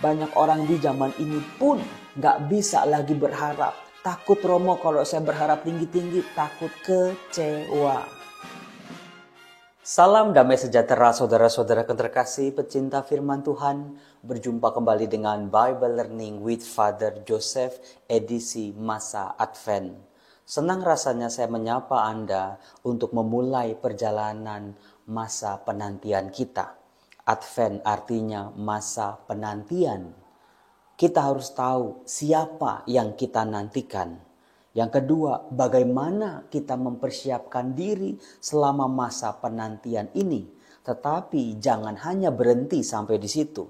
Banyak orang di zaman ini pun gak bisa lagi berharap. Takut Romo kalau saya berharap tinggi-tinggi, takut kecewa. Salam damai sejahtera saudara-saudara terkasih pecinta firman Tuhan. Berjumpa kembali dengan Bible Learning with Father Joseph edisi masa Advent. Senang rasanya saya menyapa Anda untuk memulai perjalanan masa penantian kita. Advent artinya masa penantian. Kita harus tahu siapa yang kita nantikan. Yang kedua, bagaimana kita mempersiapkan diri selama masa penantian ini. Tetapi jangan hanya berhenti sampai di situ.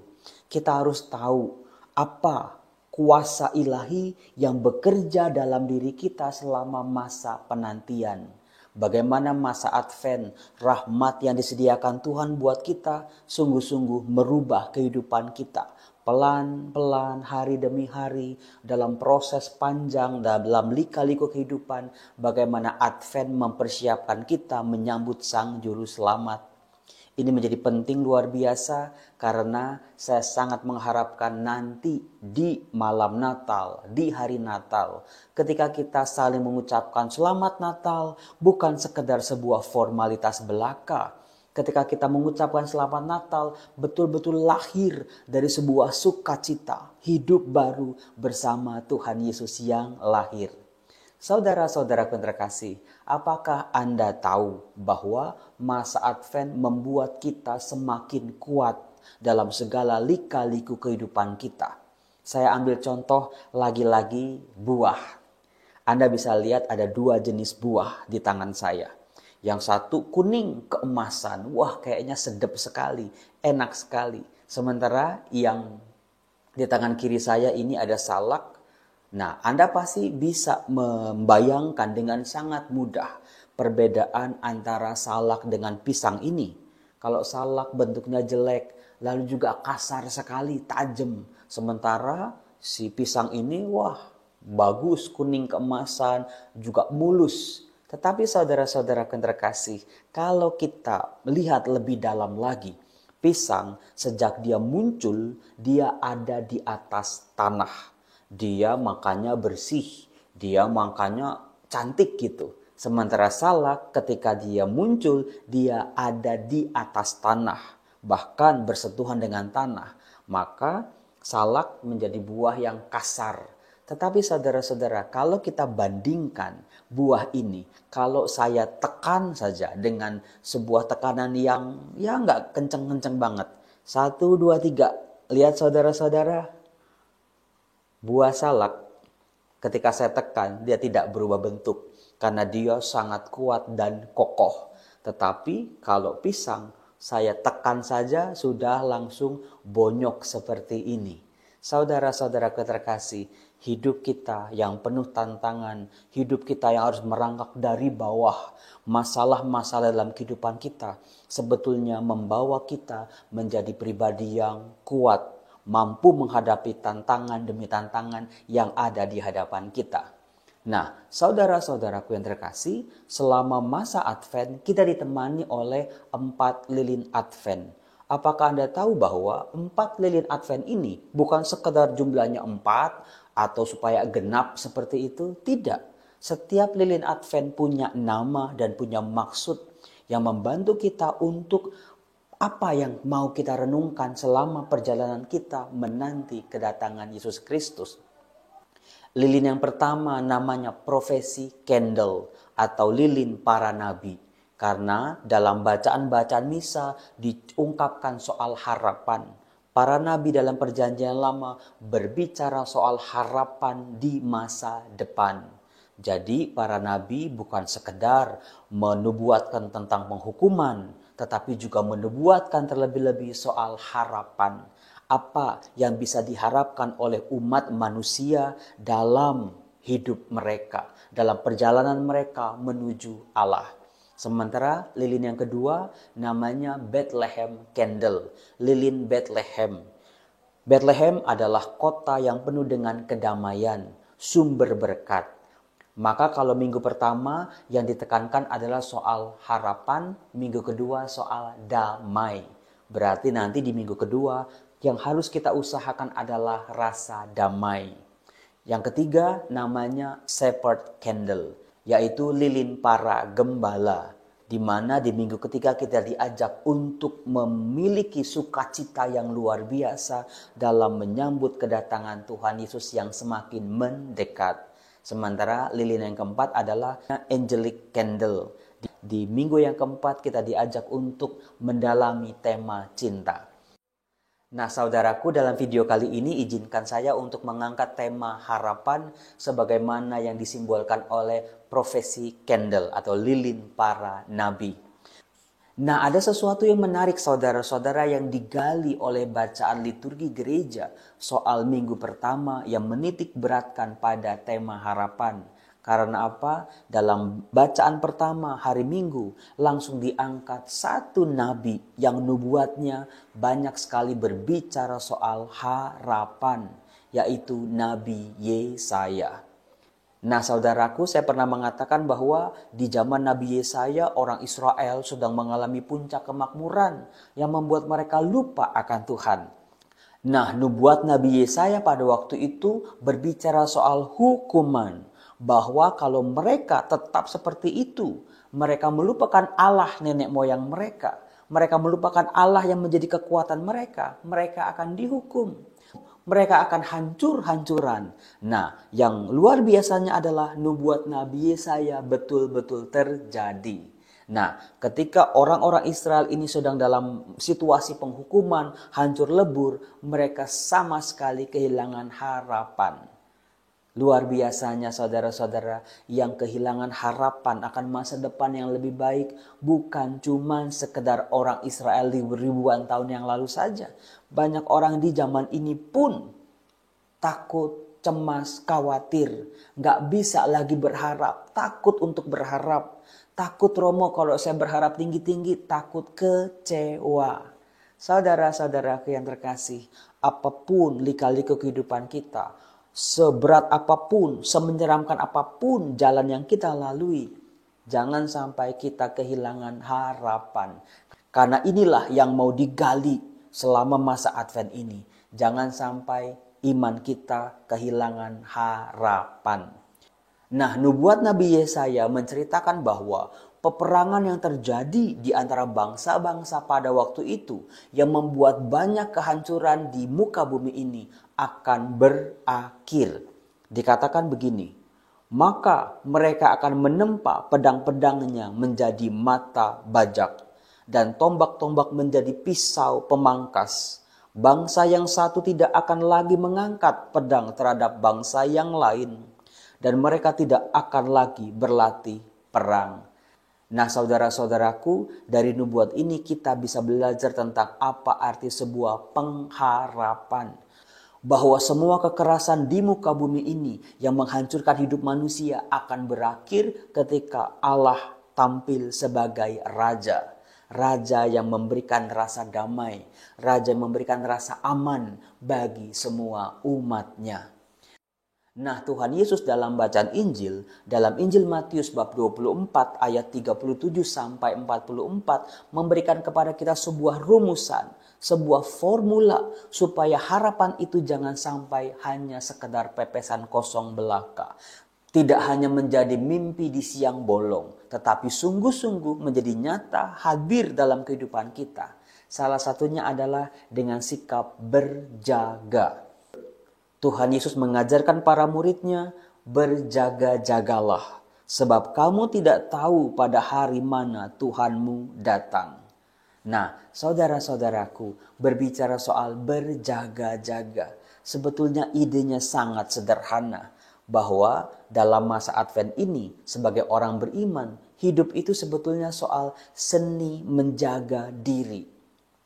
Kita harus tahu apa kuasa ilahi yang bekerja dalam diri kita selama masa penantian. Bagaimana masa Advent, rahmat yang disediakan Tuhan buat kita sungguh-sungguh merubah kehidupan kita. Pelan-pelan hari demi hari dalam proses panjang dalam lika-liku kehidupan, bagaimana Advent mempersiapkan kita menyambut Sang Juru Selamat. Ini menjadi penting luar biasa karena saya sangat mengharapkan nanti di malam Natal, di hari Natal, ketika kita saling mengucapkan Selamat Natal bukan sekedar sebuah formalitas belaka. Ketika kita mengucapkan Selamat Natal, betul-betul lahir dari sebuah sukacita, hidup baru bersama Tuhan Yesus yang lahir. Saudara-saudara terkasih, apakah Anda tahu bahwa masa Advent membuat kita semakin kuat dalam segala lika-liku kehidupan kita? Saya ambil contoh lagi-lagi buah. Anda bisa lihat ada 2 jenis buah di tangan saya. Yang satu kuning keemasan, wah kayaknya sedap sekali, enak sekali. Sementara yang di tangan kiri saya ini ada salak. Nah, Anda pasti bisa membayangkan dengan sangat mudah perbedaan antara salak dengan pisang ini. Kalau salak bentuknya jelek, lalu juga kasar sekali, tajam. Sementara si pisang ini, wah bagus, kuning keemasan, juga mulus. Tetapi saudara-saudara terkasih, kalau kita lihat lebih dalam lagi, pisang sejak dia muncul, dia ada di atas tanah. Dia makanya bersih, dia makanya cantik gitu. Sementara salak ketika dia muncul, dia ada di atas tanah, bahkan bersentuhan dengan tanah. Maka salak menjadi buah yang kasar. Tetapi saudara-saudara, kalau kita bandingkan buah ini, kalau saya tekan saja dengan sebuah tekanan yang nggak kenceng-kenceng banget. 1, 2, 3. Lihat saudara-saudara, buah salak ketika saya tekan, dia tidak berubah bentuk. Karena dia sangat kuat dan kokoh. Tetapi kalau pisang, saya tekan saja sudah langsung bonyok seperti ini. Saudara-saudara terkasih, hidup kita yang penuh tantangan, hidup kita yang harus merangkak dari bawah, masalah-masalah dalam kehidupan kita sebetulnya membawa kita menjadi pribadi yang kuat, mampu menghadapi tantangan demi tantangan yang ada di hadapan kita. Nah, saudara-saudaraku yang terkasih, selama masa Advent kita ditemani oleh 4 lilin Advent. Apakah Anda tahu bahwa 4 lilin Advent ini bukan sekedar jumlahnya 4 atau supaya genap seperti itu? Tidak. Setiap lilin Advent punya nama dan punya maksud yang membantu kita untuk apa yang mau kita renungkan selama perjalanan kita menanti kedatangan Yesus Kristus. Lilin yang pertama namanya profesi candle atau lilin para nabi. Karena dalam bacaan-bacaan misa diungkapkan soal harapan. Para nabi dalam perjanjian lama berbicara soal harapan di masa depan. Jadi para nabi bukan sekedar menubuatkan tentang penghukuman, tetapi juga menubuatkan terlebih-lebih soal harapan. Apa yang bisa diharapkan oleh umat manusia dalam hidup mereka, dalam perjalanan mereka menuju Allah. Sementara lilin yang kedua namanya Bethlehem Candle, lilin Bethlehem. Bethlehem adalah kota yang penuh dengan kedamaian, sumber berkat. Maka kalau minggu pertama yang ditekankan adalah soal harapan, minggu kedua soal damai. Berarti nanti di minggu kedua Yang harus kita usahakan adalah rasa damai. Yang ketiga namanya shepherd candle, yaitu lilin para gembala. Di mana di minggu ketiga kita diajak untuk memiliki sukacita yang luar biasa dalam menyambut kedatangan Tuhan Yesus yang semakin mendekat. Sementara lilin yang keempat adalah angelic candle. Di minggu yang keempat kita diajak untuk mendalami tema cinta. Nah, saudaraku, dalam video kali ini izinkan saya untuk mengangkat tema harapan sebagaimana yang disimbolkan oleh profesi candle atau lilin para nabi. Nah, ada sesuatu yang menarik saudara-saudara yang digali oleh bacaan liturgi gereja soal minggu pertama yang menitik beratkan pada tema harapan. Karena apa? Dalam bacaan pertama hari Minggu langsung diangkat satu nabi yang nubuatnya banyak sekali berbicara soal harapan, yaitu Nabi Yesaya. Nah, saudaraku, saya pernah mengatakan bahwa di zaman Nabi Yesaya orang Israel sedang mengalami puncak kemakmuran yang membuat mereka lupa akan Tuhan. Nah, nubuat Nabi Yesaya pada waktu itu berbicara soal hukuman. Bahwa kalau mereka tetap seperti itu, mereka melupakan Allah nenek moyang mereka. Mereka melupakan Allah yang menjadi kekuatan mereka. Mereka akan dihukum. Mereka akan hancur-hancuran. Nah, yang luar biasanya adalah nubuat Nabi Yesaya betul-betul terjadi. Nah, ketika orang-orang Israel ini sedang dalam situasi penghukuman, hancur lebur, mereka sama sekali kehilangan harapan. Luar biasanya saudara-saudara yang kehilangan harapan akan masa depan yang lebih baik bukan cuma sekedar orang Israel di ribuan tahun yang lalu saja. Banyak orang di zaman ini pun takut, cemas, khawatir. Gak bisa lagi berharap, takut untuk berharap. Takut Romo kalau saya berharap tinggi-tinggi, takut kecewa. Saudara-saudaraku yang terkasih, apapun lika-liku kehidupan kita, seberat apapun, semenyeramkan apapun jalan yang kita lalui, jangan sampai kita kehilangan harapan. Karena inilah yang mau digali selama masa Advent ini. Jangan sampai iman kita kehilangan harapan. Nah, nubuat Nabi Yesaya menceritakan bahwa peperangan yang terjadi di antara bangsa-bangsa pada waktu itu yang membuat banyak kehancuran di muka bumi ini akan berakhir. Dikatakan begini, maka mereka akan menempa pedang-pedangnya menjadi mata bajak dan tombak-tombak menjadi pisau pemangkas. Bangsa yang satu tidak akan lagi mengangkat pedang terhadap bangsa yang lain. Dan mereka tidak akan lagi berlatih perang. Nah, saudara-saudaraku, dari nubuat ini kita bisa belajar tentang apa arti sebuah pengharapan. Bahwa semua kekerasan di muka bumi ini yang menghancurkan hidup manusia akan berakhir ketika Allah tampil sebagai Raja. Raja yang memberikan rasa damai. Raja yang memberikan rasa aman bagi semua umatnya. Nah, Tuhan Yesus dalam bacaan Injil, dalam Injil Matius bab 24 ayat 37 sampai 44 memberikan kepada kita sebuah rumusan, sebuah formula supaya harapan itu jangan sampai hanya sekedar pepesan kosong belaka. Tidak hanya menjadi mimpi di siang bolong, tetapi sungguh-sungguh menjadi nyata hadir dalam kehidupan kita. Salah satunya adalah dengan sikap berjaga. Tuhan Yesus mengajarkan para muridnya, berjaga-jagalah. Sebab kamu tidak tahu pada hari mana Tuhanmu datang. Nah, saudara-saudaraku, berbicara soal berjaga-jaga. Sebetulnya idenya sangat sederhana. Bahwa dalam masa Advent ini, sebagai orang beriman, hidup itu sebetulnya soal seni menjaga diri.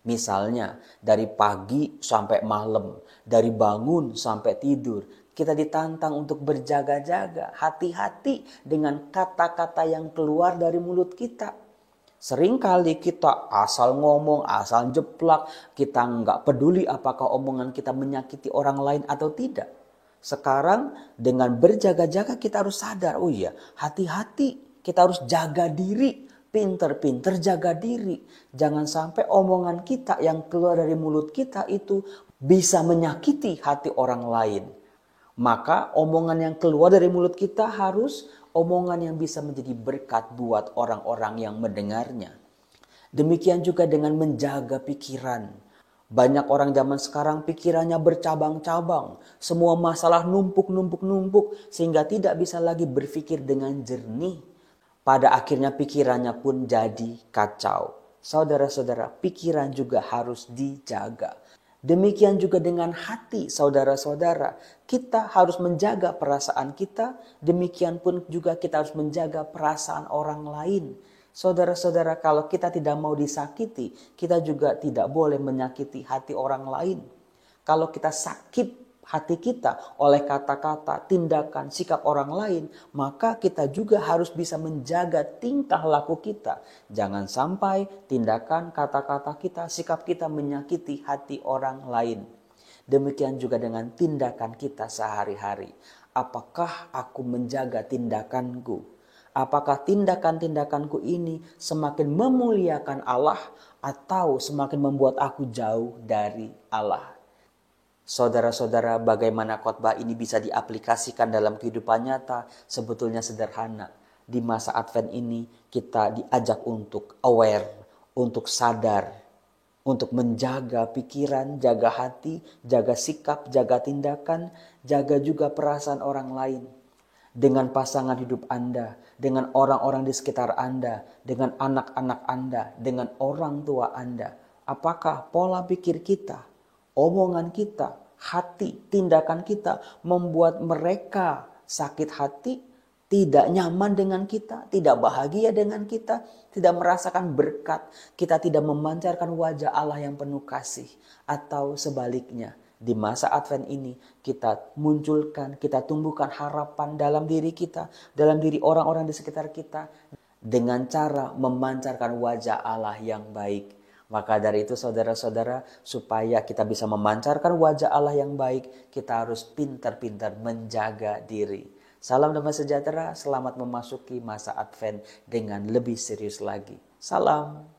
Misalnya dari pagi sampai malam, dari bangun sampai tidur, kita ditantang untuk berjaga-jaga, hati-hati dengan kata-kata yang keluar dari mulut kita. Seringkali kita asal ngomong, asal jeplak, kita nggak peduli apakah omongan kita menyakiti orang lain atau tidak. Sekarang dengan berjaga-jaga kita harus sadar, oh iya, hati-hati, kita harus jaga diri. Pinter-pinter jaga diri. Jangan sampai omongan kita yang keluar dari mulut kita itu bisa menyakiti hati orang lain. Maka omongan yang keluar dari mulut kita harus omongan yang bisa menjadi berkat buat orang-orang yang mendengarnya. Demikian juga dengan menjaga pikiran. Banyak orang zaman sekarang pikirannya bercabang-cabang. Semua masalah numpuk sehingga tidak bisa lagi berpikir dengan jernih. Pada akhirnya pikirannya pun jadi kacau. Saudara-saudara, pikiran juga harus dijaga. Demikian juga dengan hati, saudara-saudara. Kita harus menjaga perasaan kita, demikian pun juga kita harus menjaga perasaan orang lain. Saudara-saudara, kalau kita tidak mau disakiti, kita juga tidak boleh menyakiti hati orang lain. Kalau kita sakit hati kita oleh kata-kata, tindakan, sikap orang lain, maka kita juga harus bisa menjaga tingkah laku kita. Jangan sampai tindakan, kata-kata kita, sikap kita menyakiti hati orang lain. Demikian juga dengan tindakan kita sehari-hari. Apakah aku menjaga tindakanku? Apakah tindakan-tindakanku ini semakin memuliakan Allah atau semakin membuat aku jauh dari Allah? Saudara-saudara, bagaimana khotbah ini bisa diaplikasikan dalam kehidupan nyata? Sebetulnya sederhana. Di masa Advent ini kita diajak untuk aware, untuk sadar, untuk menjaga pikiran, jaga hati, jaga sikap, jaga tindakan, jaga juga perasaan orang lain. Dengan pasangan hidup Anda, dengan orang-orang di sekitar Anda, dengan anak-anak Anda, dengan orang tua Anda. Apakah pola pikir kita, omongan kita, hati, tindakan kita membuat mereka sakit hati, tidak nyaman dengan kita, tidak bahagia dengan kita, tidak merasakan berkat, kita tidak memancarkan wajah Allah yang penuh kasih, atau sebaliknya. Di masa Advent ini kita munculkan, kita tumbuhkan harapan dalam diri kita, dalam diri orang-orang di sekitar kita dengan cara memancarkan wajah Allah yang baik. Maka dari itu saudara-saudara, supaya kita bisa memancarkan wajah Allah yang baik, kita harus pintar-pintar menjaga diri. Salam damai sejahtera, selamat memasuki masa Advent dengan lebih serius lagi. Salam.